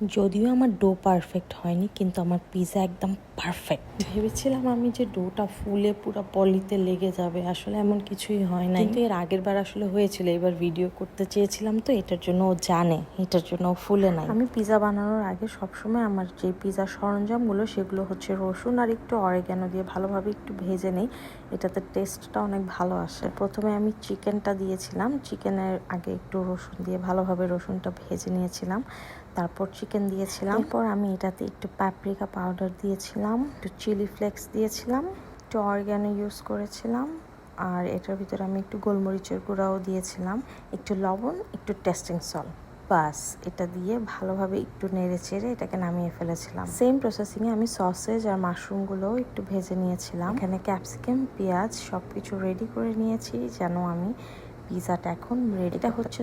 যদিও আমার do perfect হয়নি, কিন্তু আমার পিৎজা একদম পারফেক্ট। ভেবেছিলাম আমি যে ডোটা ফুলে পুরো পলিতে লেগে যাবে, আসলে এমন কিছুই হয় না। কিন্তু এর আগের বার আসলে হয়েছিল, এবার ভিডিও করতে চেয়েছিলাম তো এটার জন্য ও জানে, এটার জন্য ও ফুলে নাই। আমি পিৎজা বানানোর আগে সবসময় আমার যে পিৎজা সরঞ্জামগুলো সেগুলো হচ্ছে রসুন আর একটু অরিগ্যানো দিয়ে ভালোভাবে একটু ভেজে নেই, এটাতে টেস্টটা অনেক ভালো আসে। প্রথমে আমি চিকেনটা দিয়েছিলাম, চিকেনের আগে একটু রসুন দিয়ে ভালোভাবে রসুনটা ভেজে নিয়েছিলাম, তারপর চিকেন দিয়েছিলাম। এরপর আমি এটাতে একটু পাপরিকা পাউডার দিয়েছিলাম, একটু চিলি ফ্লেক্স দিয়েছিলাম, একটু অরিগ্যানো ইউজ করেছিলাম, আর এটার ভিতরে আমি একটু গোলমরিচের গুঁড়াও দিয়েছিলাম, একটু লবণ, একটু টেস্টিং সল্ট। বাস এটা দিয়ে ভালোভাবে একটু নেড়ে চেড়ে এটাকে নামিয়ে ফেলেছিলাম। সেম প্রসেসিংয়ে আমি সসেজ আর মাশরুমগুলোও একটু ভেজে নিয়েছিলাম। এখানে ক্যাপসিকাম, পেঁয়াজ সবকিছু রেডি করে নিয়েছি যেন আমি পিৎজাটা এখন রেডি। এটা হচ্ছে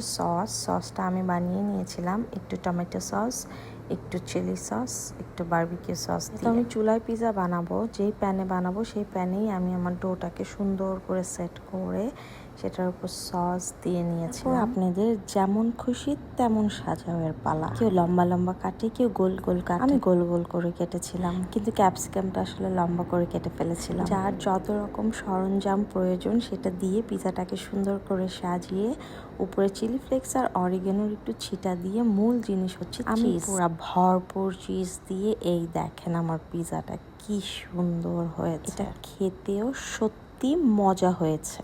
সসটা আমি বানিয়ে নিয়েছিলাম, একটু টমেটো সস, একটু চিলি সস, একটু বারবিকিউ সস দিয়ে। আমি চুলায় পিৎজা বানাবো, যেই প্যানে বানাবো সেই প্যানেই আমি আমার ডোটাকে সুন্দর করে সেট করে সেটার উপর সস দিয়ে নিয়েছি। আপনাদের যেমন খুশি তেমন সাজাওয়ের পালা। কেউ লম্বা লম্বা কাটে, কেউ গোল গোল কাটে। আমি গোল গোল করে কেটেছিলাম, কিন্তু ক্যাপসিকামটা আসলে লম্বা করে কেটে ফেলেছিলাম। যার যত রকম সরঞ্জাম প্রয়োজন সেটা দিয়ে পিৎজাটাকে সুন্দর করে সাজিয়ে উপরে চিলি ফ্লেক্স আর অরিগ্যানোর একটু ছিটা দিয়ে, মূল জিনিস হচ্ছে আমি পুরা ভরপুর চিজ দিয়ে এই দেখেন আমার পিৎজাটা কি সুন্দর হয়েছে। এটা খেতেও সত্যি মজা হয়েছে।